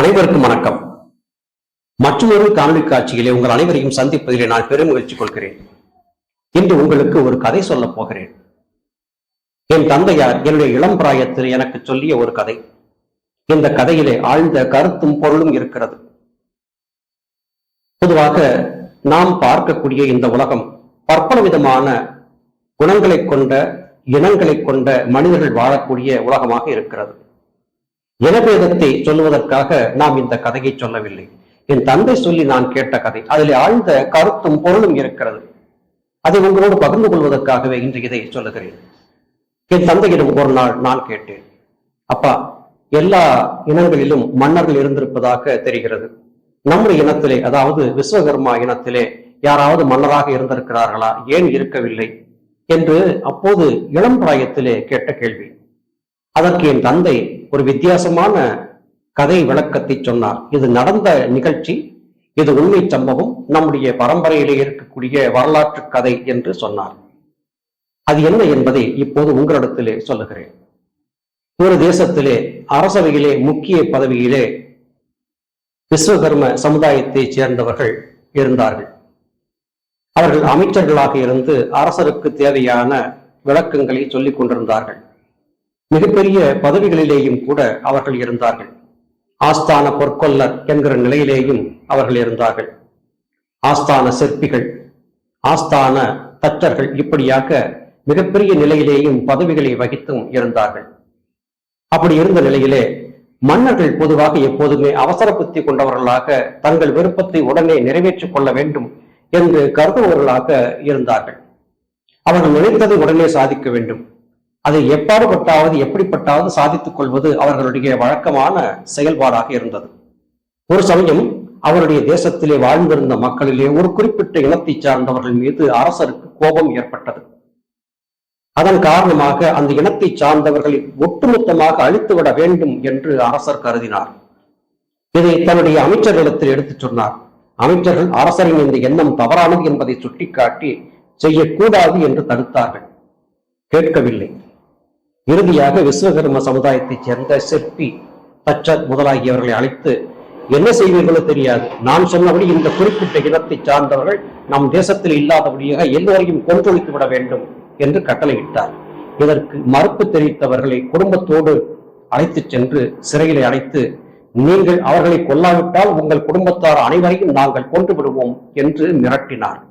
அனைவருக்கும் வணக்கம். மற்றொரு காணொலி காட்சியிலே உங்கள் அனைவரையும் சந்திப்பதிலே நான் பெரும் மகிழ்ச்சி கொள்கிறேன். இன்று உங்களுக்கு ஒரு கதை சொல்லப் போகிறேன். என் தந்தையார் என்னுடைய இளம் பிராயத்தில் எனக்கு சொல்லிய ஒரு கதை. இந்த கதையிலே ஆழ்ந்த கருத்தும் பொருளும் இருக்கிறது. பொதுவாக நாம் பார்க்கக்கூடிய இந்த உலகம் பற்பல விதமான குணங்களை கொண்ட இனங்களை கொண்ட மனிதர்கள் வாழக்கூடிய உலகமாக இருக்கிறது. இனபேதத்தை சொல்லுவதற்காக நாம் இந்த கதையை சொல்லவில்லை. என் தந்தை சொல்லி நான் கேட்ட கதை. அதில் ஆழ்ந்த கருத்தும் பொருளும் இருக்கிறது. அதை உங்களோடு பகிர்ந்து கொள்வதற்காகவே இன்று இதை சொல்லுகிறேன். என் தந்தையிடம் ஒரு நாள் நான் கேட்டேன், அப்பா, எல்லா இனங்களிலும் மன்னர்கள் இருந்திருப்பதாக தெரிகிறது. நம்முடைய இனத்திலே, அதாவது விஸ்வகர்மா இனத்திலே யாராவது மன்னராக இருந்திருக்கிறார்களா, ஏன் இருக்கவில்லை என்று அப்போது இளம் பிராயத்திலே கேட்ட கேள்வி. அதற்கு என் தந்தை ஒரு வித்தியாசமான கதை விளக்கத்தை சொன்னார். இது நடந்த நிகழ்ச்சி, இது உண்மை சம்பவம், நம்முடைய பரம்பரையிலே இருக்கக்கூடிய வரலாற்று கதை என்று சொன்னார். அது என்ன என்பதை இப்போது உங்களிடத்திலே சொல்லுகிறேன். ஒரு தேசத்திலே அரசவையிலே முக்கிய பதவியிலே விஸ்வகர்ம சமுதாயத்தைச் சேர்ந்தவர்கள் இருந்தார்கள். அவர்கள் அமைச்சர்களாக இருந்து அரசருக்கு தேவையான விளக்கங்களை சொல்லிக் கொண்டிருந்தார்கள். மிகப்பெரிய பதவிகளிலேயும் கூட அவர்கள் இருந்தார்கள். ஆஸ்தான பொற்கொல்லர் என்கிற நிலையிலேயும் அவர்கள் இருந்தார்கள். ஆஸ்தான சிற்பிகள், ஆஸ்தான தச்சர்கள், இப்படியாக மிகப்பெரிய நிலையிலேயும் பதவிகளை வகித்தும் இருந்தார்கள். அப்படி இருந்த நிலையிலே மன்னர்கள் பொதுவாக எப்போதுமே அவசர புத்தி கொண்டவர்களாக தங்கள் விருப்பத்தை உடனே நிறைவேற்றிக் கொள்ள வேண்டும் என்று கருதுபவர்களாக இருந்தார்கள். அவர்கள் நினைத்ததை உடனே சாதிக்க வேண்டும். அதை எப்பாடுபட்டாவது எப்படிப்பட்டாவது சாதித்துக் கொள்வது அவர்களுடைய வழக்கமான செயல்பாடாக இருந்தது. ஒரு சமயம் அவருடைய தேசத்திலே வாழ்ந்திருந்த மக்களிலே ஒரு குறிப்பிட்ட இனத்தை சார்ந்தவர்கள் மீது அரசருக்கு கோபம் ஏற்பட்டது. அதன் காரணமாக அந்த இனத்தை சார்ந்தவர்களை ஒட்டுமொத்தமாக அழித்துவிட வேண்டும் என்று அரசர் கருதினார். இதை தன்னுடைய அமைச்சர்களிடத்தில் எடுத்துச் சொன்னார். அமைச்சர்கள் அரசரின் இந்த எண்ணம் தவறானது என்பதை சுட்டிக்காட்டி செய்யக்கூடாது என்று தடுத்தார்கள். கேட்கவில்லை. இறுதியாக விஸ்வகர்ம சமுதாயத்தைச் சேர்ந்த சிற்பி, தச்சர் முதலாகியவர்களை அழைத்து, என்ன செய்வீர்களோ தெரியாது, நான் சொன்னபடி இந்த குறிப்பிட்ட இனத்தை சார்ந்தவர்கள் நம் தேசத்தில் இல்லாதபடியாக எல்லோரையும் கொன்றொழித்து விட வேண்டும் என்று கட்டளையிட்டார். இதற்கு மறுப்பு தெரிவித்தவர்களை குடும்பத்தோடு அழைத்துச் சென்று சிறையிலே அடைத்து, நீங்கள் அவர்களை கொல்லாவிட்டால் உங்கள் குடும்பத்தார் அனைவரையும் நாங்கள் கொன்று விடுவோம் என்று மிரட்டினார்.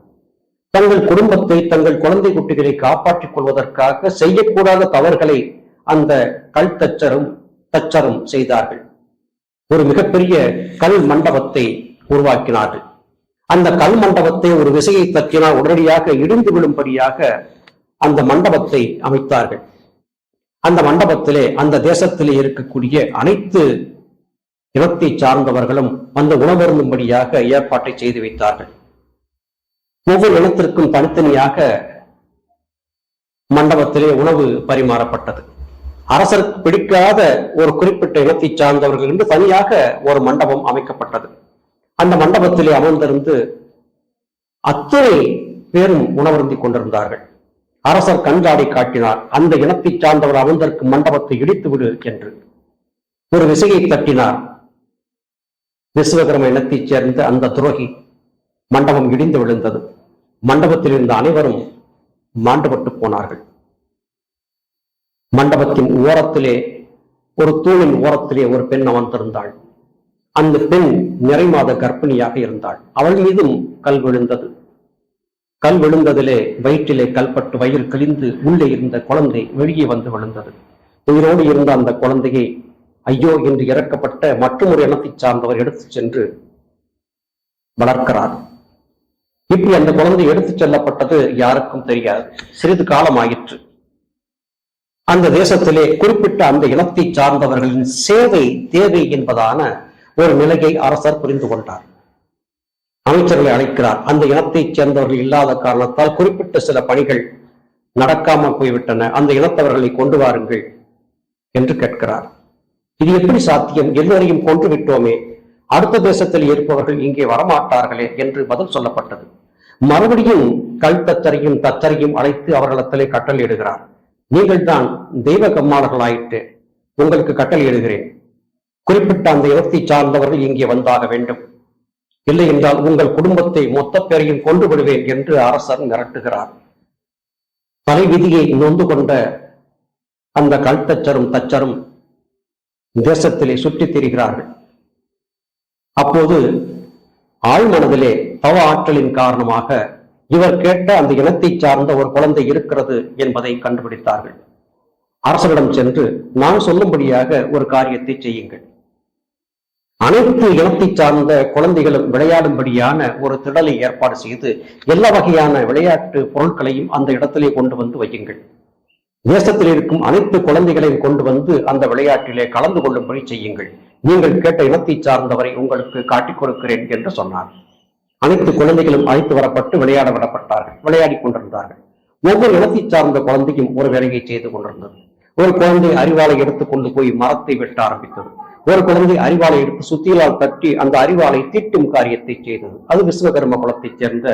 தங்கள் குடும்பத்தை, தங்கள் குழந்தை குட்டிகளை காப்பாற்றிக் கொள்வதற்காக செய்யக்கூடாத தவறுகளை அந்த கல் தச்சரும் செய்தார்கள். ஒரு மிகப்பெரிய கல் மண்டபத்தை உருவாக்கினார்கள். அந்த கல் மண்டபத்தை ஒரு விசையை தட்டினால் உடனடியாக இடிந்து விழும்படியாக அந்த மண்டபத்தை அமைத்தார்கள். அந்த மண்டபத்திலே அந்த தேசத்திலே இருக்கக்கூடிய அனைத்து இனத்தை சார்ந்தவர்களும் அந்த உணவருந்தும்படியாக ஏற்பாட்டை செய்து வைத்தார்கள். ஒவ்வொரு இனத்திற்கும் தனித்தனியாக மண்டபத்திலே உணவு பரிமாறப்பட்டது. அரசருக்கு பிடிக்காத ஒரு குறிப்பிட்ட இனத்தை சார்ந்தவர்கள் என்று தனியாக ஒரு மண்டபம் அமைக்கப்பட்டது. அந்த மண்டபத்திலே அமர்ந்திருந்து அத்தனை பேரும் உணவருந்திக் கொண்டிருந்தார்கள். அரசர் கண்காடி காட்டினார். அந்த இனத்தை சார்ந்தவர் அமர்ந்திருக்கும் மண்டபத்தை இடித்து விடு என்று ஒரு விசையை தட்டினார். விஸ்வகர்ம இனத்தைச் சேர்ந்த அந்த துரோகி மண்டபம் இடிந்து விழுந்தது. மண்டபத்தில் இருந்த அனைவரும் மாண்டுபட்டு போனார்கள். மண்டபத்தின் ஓரத்திலே, ஒரு தூணின் ஓரத்திலே ஒரு பெண் அமர்ந்திருந்தாள். அந்த பெண் நிறைமாத கர்ப்பிணியாக இருந்தாள். அவள் மீதும் கல் விழுந்தது. கல் விழுந்ததிலே வயிற்றிலே கல்பட்டு வயிறு கிழிந்து உள்ளே இருந்த குழந்தை வெளியே வந்து விழுந்தது. உயிரோடு இருந்த அந்த குழந்தையை ஐயோ என்று இறக்கப்பட்ட மற்றொரு இனத்தை சார்ந்தவர் எடுத்துச் சென்று வளர்க்கிறார். இப்படி அந்த குழந்தை எடுத்துச் செல்லப்பட்டது யாருக்கும் தெரியாது. சிறிது காலம் ஆயிற்று. அந்த தேசத்திலே குறிப்பிட்ட அந்த இனத்தை சார்ந்தவர்களின் சேவை தேவை என்பதான ஒரு நிலையை அரசர் புரிந்து கொண்டார். அமைச்சர்களை அழைக்கிறார். அந்த இனத்தைச் சேர்ந்தவர்கள் இல்லாத காரணத்தால் குறிப்பிட்ட சில பணிகள் நடக்காமல் போய்விட்டன, அந்த இனத்தவர்களை கொண்டு வாருங்கள் என்று கேட்கிறார். இது எப்படி சாத்தியம்? எல்லோரையும் கொன்று விட்டோமே, அடுத்த தேசத்தில் இருப்பவர்கள் இங்கே வரமாட்டார்களே என்று பதில் சொல்லப்பட்டது. மறுபடியும் கல் தச்சரையும் அழைத்து அவர்களிடத்திலே கட்டளையிடுகிறார். நீங்கள் தான் தெய்வ கம்மாளர்களாயிட்டு உங்களுக்கு கட்டளையிடுகிறேன். குறிப்பிட்ட அந்த இனத்தை சார்ந்தவர்கள் இங்கே வந்தாக வேண்டும், இல்லை என்றால் உங்கள் குடும்பத்தை மொத்த பேரையும் கொண்டு விடுவேன் என்று அரசர் மிரட்டுகிறார். தலை விதியை நொந்து கொண்ட அந்த கல்தச்சரும் தச்சரும் தேசத்திலே சுற்றித் திரிகிறார்கள். அப்போது ஆழ்மனதிலே தவ ஆற்றலின் காரணமாக இவர் கேட்ட அந்த இனத்தை சார்ந்த ஒரு குழந்தை இருக்கிறது என்பதை கண்டுபிடித்தார்கள். அரசரிடம் சென்று நான் சொல்லும்படியாக ஒரு காரியத்தை செய்யுங்கள், அனைத்து இனத்தை சார்ந்த குழந்தைகளும் விளையாடும்படியான ஒரு திடலை ஏற்பாடு செய்து எல்லா வகையான விளையாட்டு பொருட்களையும் அந்த இடத்திலே கொண்டு வந்து வையுங்கள், தேசத்தில் இருக்கும் அனைத்து குழந்தைகளையும் கொண்டு வந்து அந்த விளையாட்டிலே கலந்து கொள்ளும்படி செய்யுங்கள், நீங்கள் கேட்ட இனத்தை சார்ந்தவரை உங்களுக்கு காட்டிக் கொடுக்கிறேன் என்று சொன்னார். அனைத்து குழந்தைகளும் அழைத்து வரப்பட்டு விளையாட விடப்பட்டார்கள். விளையாடி கொண்டிருந்தார்கள். ஒவ்வொரு இனத்தை சார்ந்த குழந்தையும் ஒரு வேலையை செய்து கொண்டிருந்தது. ஒரு குழந்தை அரிவாளை எடுத்துக் கொண்டு போய் மரத்தை வெட்ட ஆரம்பித்தது. ஒரு குழந்தை அரிவாளை எடுத்து சுத்தியலால் தட்டி அந்த அரிவாளை தீட்டும் காரியத்தை செய்தது. அது விஸ்வகர்ம குலத்தைச் சேர்ந்த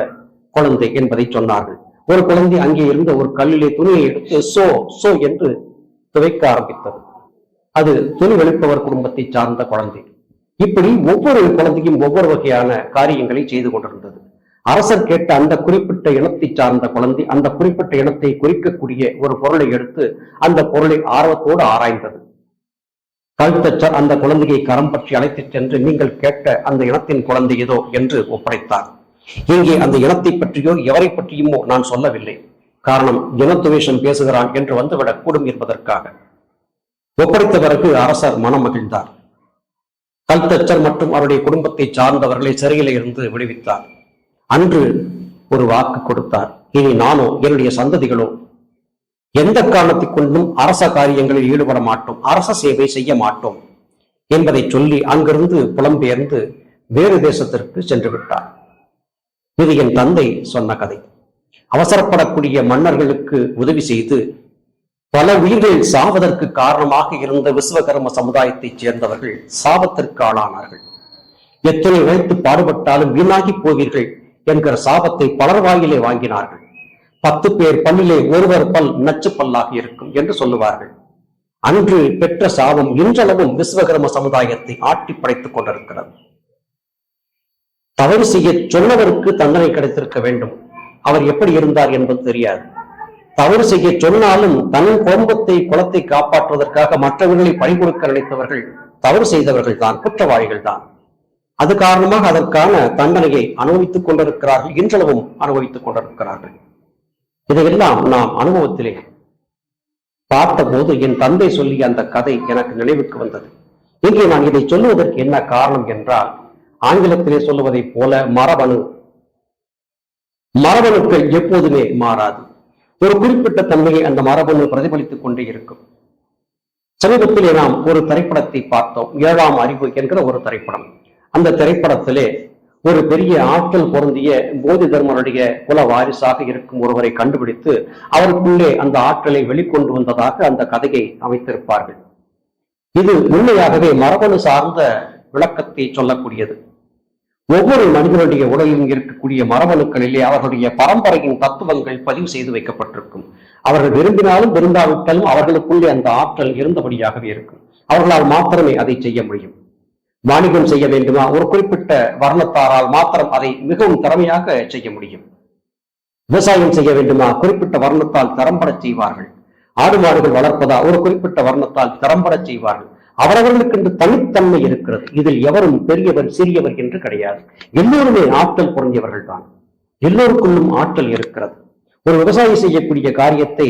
குழந்தை என்பதை சொன்னார்கள். ஒரு குழந்தை அங்கே இருந்த ஒரு கல்லிலே துணியை எடுத்து சோ சோ என்று துவைக்க ஆரம்பித்தது. அது துணி வெளிப்பவர் குடும்பத்தை சார்ந்த குழந்தை. இப்படி ஒவ்வொரு குழந்தையும் ஒவ்வொரு வகையான காரியங்களை செய்து கொண்டிருந்தது. அரசர் கேட்ட அந்த குறிப்பிட்ட இனத்தை சார்ந்த குழந்தை அந்த குறிப்பிட்ட இனத்தை குறிக்கக்கூடிய ஒரு பொருளை எடுத்து அந்த பொருளை ஆர்வத்தோடு ஆராய்ந்தது. கல்தச்சர் அந்த குழந்தையை கரம் பற்றி அழைத்துச் சென்று நீங்கள் கேட்ட அந்த இனத்தின் குழந்தை ஏதோ என்று ஒப்படைத்தார். இங்கே அந்த இனத்தை பற்றியோ எவரை பற்றியுமோ நான் சொல்லவில்லை. காரணம், இனத்துவேஷம் பேசுகிறான் என்று வந்துவிடக் கூடும் என்பதற்காக. ஒப்படைத்த பிறகு அரசர் மனம் மகிழ்ந்தார். கல்தச்சர் மற்றும் அவருடைய குடும்பத்தை சார்ந்தவர்களை சிறையில இருந்து விடுவித்தார். அன்று ஒரு வாக்கு கொடுத்தார், இனி நானோ என்னுடைய சந்ததிகளோ எந்த காரணத்தை கொண்டும் அரச காரியங்களில் ஈடுபட மாட்டோம், அரச சேவை செய்ய மாட்டோம் என்பதை சொல்லி அங்கிருந்து புலம்பெயர்ந்து வேறு தேசத்திற்கு சென்று விட்டார். இது என் தந்தை சொன்ன கதை. அவசரப்படக்கூடிய மன்னர்களுக்கு உதவி செய்து பல உயிர்கள் சாவதற்கு காரணமாக இருந்த விஸ்வகர்ம சமுதாயத்தைச் சேர்ந்தவர்கள் சாபத்திற்கு ஆளானார்கள். எத்தனை உழைத்து பாடுபட்டாலும் வீணாகி போவீர்கள் என்கிற சாபத்தை பலர் வாயிலே வாங்கினார்கள். 10 பேர் பல்லிலே ஒருவர் பல் நச்சு பல்லாக இருக்கும் என்று சொல்லுவார்கள். அன்று பெற்ற சாபம் இன்றளவும் விஸ்வகர்ம சமுதாயத்தை ஆட்டி படைத்துக் கொண்டிருக்கிறது. தவறு செய்ய சொன்னவருக்கு தண்டனை கிடைத்திருக்க வேண்டும். அவர் எப்படி இருந்தார் என்பது தெரியாது. தவறு செய்ய சொன்னாலும் தன் குடும்பத்தை குலத்தை காப்பாற்றுவதற்காக மற்றவர்களை பறிகொடுக்க நினைத்தவர்கள் தவறு செய்தவர்கள் தான், குற்றவாளிகள் தான். அது காரணமாக அதற்கான தண்டனையை அனுபவித்துக் கொண்டிருக்கிறார்கள், இன்றளவும் அனுபவித்துக் கொண்டிருக்கிறார்கள். இதையெல்லாம் நாம் அனுபவத்திலே பார்த்தபோது என் தந்தை சொல்லிய அந்த கதை எனக்கு நினைவுக்கு வந்தது. இங்கே நான் இதை சொல்லுவதற்கு என்ன காரணம் என்றால், ஆங்கிலத்திலே சொல்லுவதைப் போல மரபணுக்கள் எப்போதுமே மாறாது. ஒரு குறிப்பிட்ட தன்மையை அந்த மரபணு பிரதிபலித்துக் கொண்டே இருக்கும். சமீபத்திலே நாம் ஒரு திரைப்படத்தை பார்த்தோம், 7ஆம் அறிவு என்கிற ஒரு திரைப்படம். அந்த திரைப்படத்திலே ஒரு பெரிய ஆற்றல் பொருந்திய போதி தர்மனுடைய குல வாரிசாக இருக்கும் ஒருவரை கண்டுபிடித்து அவருக்குள்ளே அந்த ஆற்றலை வெளிக்கொண்டு வந்ததாக அந்த கதையை அமைத்திருப்பார்கள். இது உண்மையாகவே மரபணு சார்ந்த விளக்கத்தை சொல்லக்கூடியது. ஒவ்வொரு மனிதனுடைய உடலிலும் இருக்கக்கூடிய மரபணுக்களிலே அவர்களுடைய பரம்பரையின் தத்துவங்கள் பதிவு செய்து வைக்கப்பட்டிருக்கும். அவர்கள் விரும்பினாலும் விரும்பாவிட்டாலும் அவர்களுக்குள்ளே அந்த ஆற்றல் இருந்தபடியாகவே இருக்கும். அவர்களால் மாத்திரமே அதை செய்ய முடியும். வாணிகம் செய்ய வேண்டுமா, ஒரு குறிப்பிட்ட வர்ணத்தாரால் மாத்திரம் அதை மிகவும் திறமையாக செய்ய முடியும். விவசாயம் செய்ய வேண்டுமா, குறிப்பிட்ட வர்ணத்தால் திறம்பட செய்வார்கள். ஆடு மாடுகள் வளர்ப்பதா, ஒரு குறிப்பிட்ட வர்ணத்தால் திறம்பட செய்வார்கள். அவரவர்களுக்கு என்று தனித்தன்மை இருக்கிறது. இதில் எவரும் பெரியவர் சிறியவர் என்று கிடையாது. எல்லோருமே ஆற்றல் பொருந்தியவர்கள் தான். எல்லோருக்குள்ளும் ஆற்றல் இருக்கிறது. ஒரு விவசாயி செய்யக்கூடிய காரியத்தை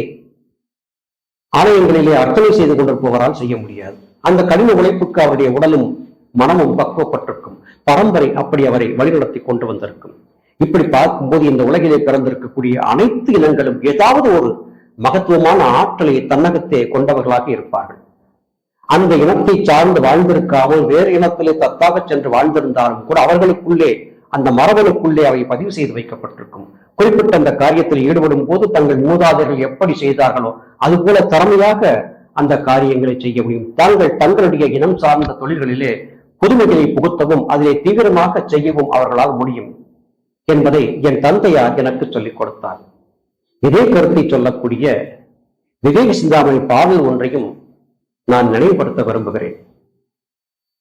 ஆலயங்களிலே அர்ச்சனை செய்து கொண்டிருப்பவரால் செய்ய முடியாது. அந்த கடின உழைப்புக்கு அவருடைய உடலும் மனமும் பக்குவப்பட்டிருக்கும். பரம்பரை அப்படி அவரை வழிநடத்தி கொண்டு வந்திருக்கும். இப்படி பார்க்கும்போது இந்த உலகிலே பிறந்திருக்கக்கூடிய அனைத்து இனங்களும் ஏதாவது ஒரு மகத்துவமான ஆற்றலை தன்னகத்தே கொண்டவர்களாக இருப்பார்கள். அந்த இனத்தை சார்ந்து வாழ்ந்திருக்காமல் வேறு இனத்திலே தத்தாக சென்று வாழ்ந்திருந்தாலும் கூட அவர்களுக்குள்ளே அந்த மரபணுக்குள்ளே அவை பதிவு செய்து வைக்கப்பட்டிருக்கும். குறிப்பிட்ட அந்த காரியத்தில் ஈடுபடும் போது தங்கள் மூதாதையர்கள் எப்படி செய்தார்களோ அதுபோல திறமையாக அந்த காரியங்களை செய்ய முடியும். தங்களுடைய இனம் சார்ந்த தொழில்களிலே புதுமைகளை புகுத்தவும் அதிலே தீவிரமாக செய்யவும் அவர்களால் முடியும் என்பதை என் தந்தையார் எனக்கு சொல்லிக் கொடுத்தார். இதே கருத்தை சொல்லக்கூடிய விவேக சிந்தாமணி பாடல் ஒன்றையும் நான் நினைவுபடுத்த விரும்புகிறேன்.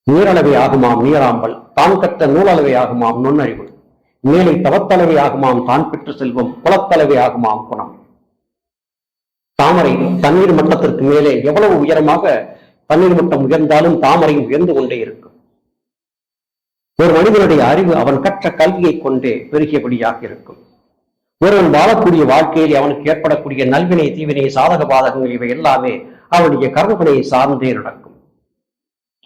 நீரளவை ஆகுமாம் நீராம்பல், தான் கற்ற நூலளவை ஆகுமாம் நுண்ணறிவு, மேலை தவத்தளவை ஆகுமாம் தான் பெற்ற செல்வம், குலத்தளவை ஆகுமாம் குணம். தாமரை தண்ணீர் மட்டத்திற்கு மேலே எவ்வளவு உயரமாக தண்ணீர் மட்டம் உயர்ந்தாலும் தாமரை உயர்ந்து கொண்டே இருக்கும். ஒரு மனிதனுடைய அறிவு அவன் கற்ற கல்வியை கொண்டே பெருகியபடியாக இருக்கும். ஒருவன் வாழக்கூடிய வாழ்க்கையில் அவனுக்கு ஏற்படக்கூடிய நல்வினை தீவினை சாதக பாதகங்கள் இவை எல்லாமே அவனுடைய கர்மவினையை சார்ந்தே நடக்கும்.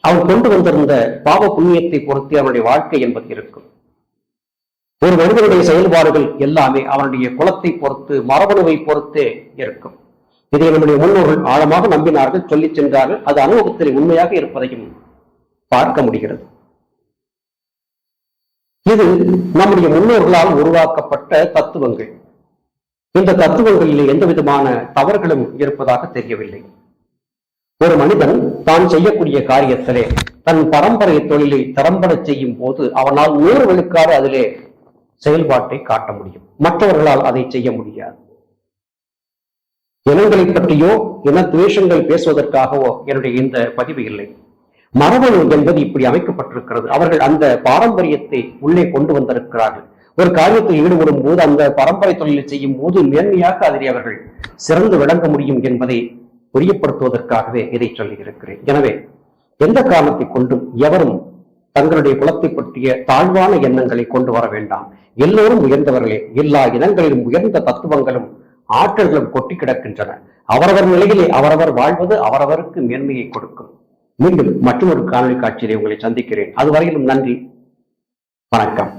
அவன் கொண்டு வந்திருந்த பாவ புண்ணியத்தை பொறுத்து அவனுடைய வாழ்க்கை என்பது இருக்கும். ஒரு மனிதனுடைய செயல்பாடுகள் எல்லாமே அவனுடைய குலத்தை பொறுத்து மரபணுவை பொறுத்தே இருக்கும். இதை நம்முடைய முன்னோர்கள் ஆழமாக நம்பினார்கள், சொல்லிச் சென்றார்கள். அது அனுபவத்தில் உண்மையாக இருப்பதையும் பார்க்க முடிகிறது. இது நம்முடைய முன்னோர்களால் உருவாக்கப்பட்ட தத்துவங்கள். இந்த தத்துவங்களில் எந்த விதமான தவறுகளும் இருப்பதாக தெரியவில்லை. ஒரு மனிதன் தான் செய்யக்கூடிய காரியத்திலே தன் பரம்பரை தொழிலை திறம்பட செய்யும் போது அவனால் 100 விழுக்காடு அதிலே செயல்பாட்டை காட்ட முடியும். மற்றவர்களால் அதை செய்ய முடியாது. இனங்களை பற்றியோ இன துவேஷங்கள் பேசுவதற்காகவோ என்னுடைய இந்த பதிவு இல்லை. மரபணு என்பது இப்படி அமைக்கப்பட்டிருக்கிறது. அவர்கள் அந்த பாரம்பரியத்தை உள்ளே கொண்டு வந்திருக்கிறார்கள். ஒரு காரியத்தில் ஈடுபடும் போது அந்த பரம்பரை தொழிலை செய்யும் போது மேன்மையாக அதிலே அவர்கள் சிறந்து விளங்க முடியும் என்பதை புரியப்படுத்துவதற்காகவே இதை சொல்லி இருக்கிறேன். எனவே எந்த காரணத்தை கொண்டும் எவரும் தங்களுடைய குலத்தை பற்றிய தாழ்வான எண்ணங்களை கொண்டு வர வேண்டாம். எல்லோரும் உயர்ந்தவர்களே. எல்லா இனங்களிலும் உயர்ந்த தத்துவங்களும் ஆற்றல்களும் கொட்டி கிடக்கின்றன. அவரவர் நிலையிலே அவரவர் வாழ்வது அவரவருக்கு மேன்மையை கொடுக்கும். மீண்டும் மற்றொரு காணொலி காட்சியிலே உங்களை சந்திக்கிறேன். அதுவரையிலும் நன்றி, வணக்கம்.